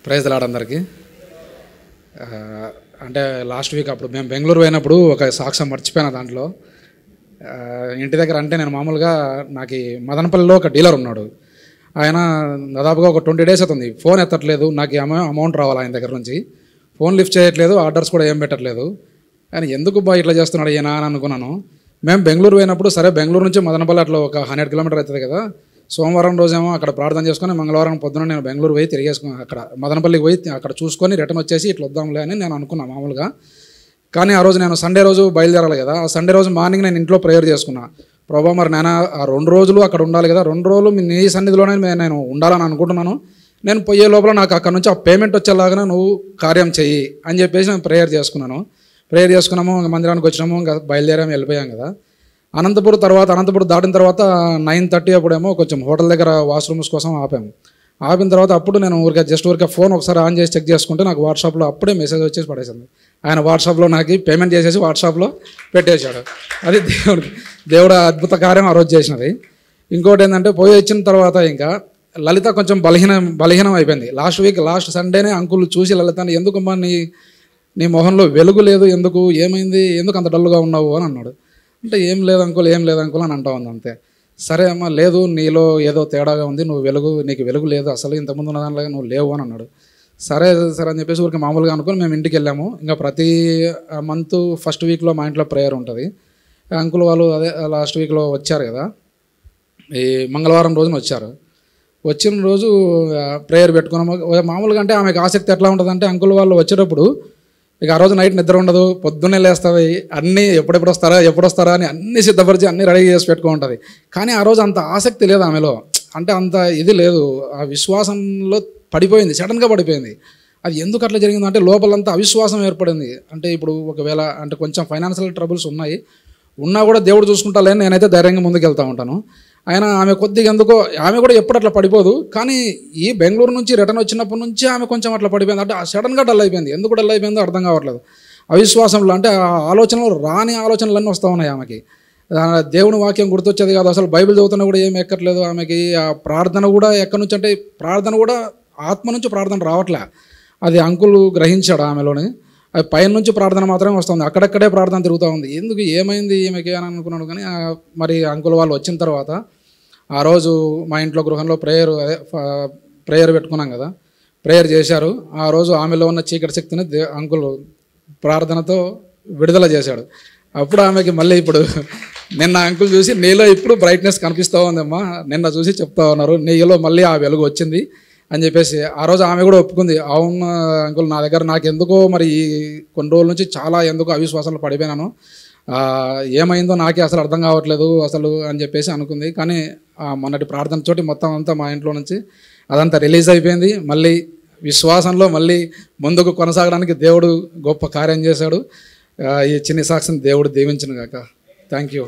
Praise lord అందరికీ. అంటే last week అప్పుడు మేము బెంగళూరు పోయినప్పుడు ఒక సాక్ష్యం మర్చిపోయిన దాంట్లో. ఇంటి దగ్గర అంటే నేను మామూలుగా నాకు మదనపల్లిలో ఒక డీలర్ ఉన్నాడు. ఆయన దాదాపుగా ఒక 20 days అవుతుంది ఫోన్ ఎత్తట్లేదు. నాకు అమౌంట్ రావాలి ఆయన దగ్గర నుంచి. ఫోన్ లిఫ్ట్ చేయట్లేదు, ఆర్డర్స్ కూడా ఏం పెట్టట్లేదు. ఆయన ఎందుకు బా ఇట్లా చేస్తున్నాడు ఈయన అని అనుకున్నాను. మేము బెంగళూరు పోయినప్పుడు సరే బెంగళూరు నుంచి మదనపల్లి అట్లా ఒక 100 kilometers అవుతుంది కదా. సోమవారం రోజేమో అక్కడ ప్రార్థన చేసుకొని మంగళవారం పొద్దున నేను బెంగళూరు పోయి తిరిగేసుకుని అక్కడ మదనపల్లికి పోయి అక్కడ చూసుకొని రిటర్న్ వచ్చేసి ఇట్లా వద్దాంలే అని నేను అనుకున్నాను మామూలుగా. కానీ ఆ రోజు నేను సండే రోజు బయలుదేరాలి కదా. ఆ సండే రోజు మార్నింగ్ నేను ఇంట్లో ప్రేయర్ చేసుకున్నా. ప్రభా మరి నేను ఆ 2 రోజులు అక్కడ ఉండాలి కదా, 2 రోజులు నీ సన్నిధిలోనే నేను ఉండాలని అనుకుంటున్నాను. నేను పోయే లోపల నాకు అక్కడ నుంచి ఆ పేమెంట్ వచ్చేలాగా నువ్వు కార్యం చెయ్యి అని చెప్పేసి నేను ప్రేయర్ చేసుకున్నాను. ప్రేయర్ చేసుకున్నాము, మందిరానికి వచ్చినాము, ఇంకా బయలుదేరాము, వెళ్ళిపోయాం కదా. అనంతపురం దాటిన తర్వాత 9:30 అప్పుడేమో కొంచెం హోటల్ దగ్గర వాష్రూమ్స్ కోసం ఆపాము. ఆపిన తర్వాత అప్పుడు నేను ఊరికే ఫోన్ ఒకసారి ఆన్ చేసి చెక్ చేసుకుంటే నాకు వాట్సాప్లో అప్పుడే మెసేజ్ వచ్చేసి పడేసింది. ఆయన వాట్సాప్లో నాకు పేమెంట్ చేసేసి వాట్సాప్లో పెట్టేశాడు. అది దేవుడు అద్భుత కార్యం ఆ రోజు చేసినది. ఇంకోటి ఏంటంటే పోయి వచ్చిన తర్వాత ఇంకా లలిత కొంచెం బలహీనం అయిపోయింది. లాస్ట్ సండేనే అంకుల్ చూసి లలిత ఎందుకమ్మా నీ మొహంలో వెలుగు లేదు, ఏమైంది, ఎందుకు అంత డల్గా ఉన్నావు అని అన్నాడు. అంటే ఏం లేదు అంకుల్ అని అంటా ఉంది అంతే. సరే అమ్మ లేదు, నీలో ఏదో తేడాగా ఉంది, నీకు వెలుగు లేదు, అసలు ఇంతకుముందు ఉన్న దానిలాగా నువ్వు లేవు అని అన్నాడు. సరే అని చెప్పేసి ఊరికి మామూలుగా అనుకుని మేము ఇంటికి వెళ్ళాము. ఇంకా ప్రతి మంత్ ఫస్ట్ వీక్లో మా ఇంట్లో ప్రేయర్ ఉంటుంది. అంకుల్ వాళ్ళు అదే లాస్ట్ వీక్లో వచ్చారు కదా, ఈ మంగళవారం రోజున వచ్చారు. వచ్చిన రోజు ప్రేయర్ పెట్టుకున్నాము. మామూలుగా అంటే ఆమెకు ఆసక్తి ఎట్లా ఉంటుందంటే అంకుల్ వాళ్ళు వచ్చేటప్పుడు ఇక ఆ రోజు నైట్ నిద్ర ఉండదు, పొద్దున్నే లేస్తుంది, అన్నీ ఎప్పుడు వస్తారా అని అన్నీ సిద్ధపరిచి అన్నీ రెడీ చేసి పెట్టుకుంటుంది. కానీ ఆ రోజు అంత ఆసక్తి లేదు ఆమెలో, అంటే అంత ఇది లేదు, ఆ విశ్వాసంలో పడిపోయింది, సడన్గా పడిపోయింది. అది ఎందుకు అట్లా జరిగిందంటే లోపలంతా అవిశ్వాసం ఏర్పడింది. అంటే ఇప్పుడు ఒకవేళ అంటే కొంచెం ఫైనాన్షియల్ ట్రబుల్స్ ఉన్నా కూడా దేవుడు చూసుకుంటాలేని నేనైతే ధైర్యంగా ముందుకు వెళ్తూ ఉంటాను. ఆమె కొద్దిగా ఎందుకో ఆమె కూడా ఎప్పుడు అట్లా పడిపోదు, కానీ ఈ బెంగళూరు నుంచి రిటర్న్ వచ్చినప్పటి నుంచి ఆమె కొంచెం అట్లా పడిపోయింది. అంటే సడన్గా డల్ అయిపోయింది. ఎందుకు డల్ అయిపోయిందో అర్థం కావట్లేదు. అవిశ్వాసంలో అంటే ఆ రాని ఆలోచనలన్నీ వస్తూ ఉన్నాయి ఆమెకి. దేవుని వాక్యం గుర్తొచ్చేది కాదు, అసలు బైబిల్ చదువుతున్నా కూడా ఏమి ఎక్కట్లేదు ఆమెకి. ఆ ప్రార్థన కూడా ఎక్కడి నుంచి అంటే ప్రార్థన కూడా ఆత్మ నుంచి ప్రార్థన రావట్లే. అది అంకుల్ గ్రహించాడు ఆమెలోని. అది పైన నుంచి ప్రార్థన మాత్రమే వస్తుంది, అక్కడక్కడే ప్రార్థన తిరుగుతూ ఉంది. ఎందుకు ఏమైంది ఈమెకి అని అనుకున్నాడు. కానీ మరి అంకుల్ వాళ్ళు వచ్చిన తర్వాత ఆ రోజు మా ఇంట్లో గృహంలో ప్రేయర్ పెట్టుకున్నాం కదా, ప్రేయర్ చేశారు. ఆ రోజు ఆమెలో ఉన్న చీకటి శక్తిని అంకుల్ ప్రార్థనతో విడుదల చేశాడు. అప్పుడు ఆమెకి మళ్ళీ ఇప్పుడు నిన్న అంకుల్ చూసి నీలో ఇప్పుడు బ్రైట్నెస్ కనిపిస్తూ ఉందమ్మా, నిన్న చూసి చెప్తా ఉన్నారు నీలో మళ్ళీ ఆ వెలుగు వచ్చింది అని చెప్పేసి ఆ రోజు ఆమె కూడా ఒప్పుకుంది. అవును అంకుల్, నా దగ్గర నాకు ఎందుకో మరి ఈ కొన్ని రోజుల నుంచి చాలా ఎందుకో అవిశ్వాసంలో పడిపోయినాను, ఏమైందో నాకే అసలు అర్థం కావట్లేదు అసలు అని చెప్పేసి అనుకుంది. కానీ మొన్నటి ప్రార్థన చోటి మొత్తం అంతా మా ఇంట్లో నుంచి అదంతా రిలీజ్ అయిపోయింది. మళ్ళీ విశ్వాసంలో మళ్ళీ ముందుకు కొనసాగడానికి దేవుడు గొప్ప కార్యం చేశాడు. ఈ చిన్న సాక్షిని దేవుడు దీవించును గాక. Thank you.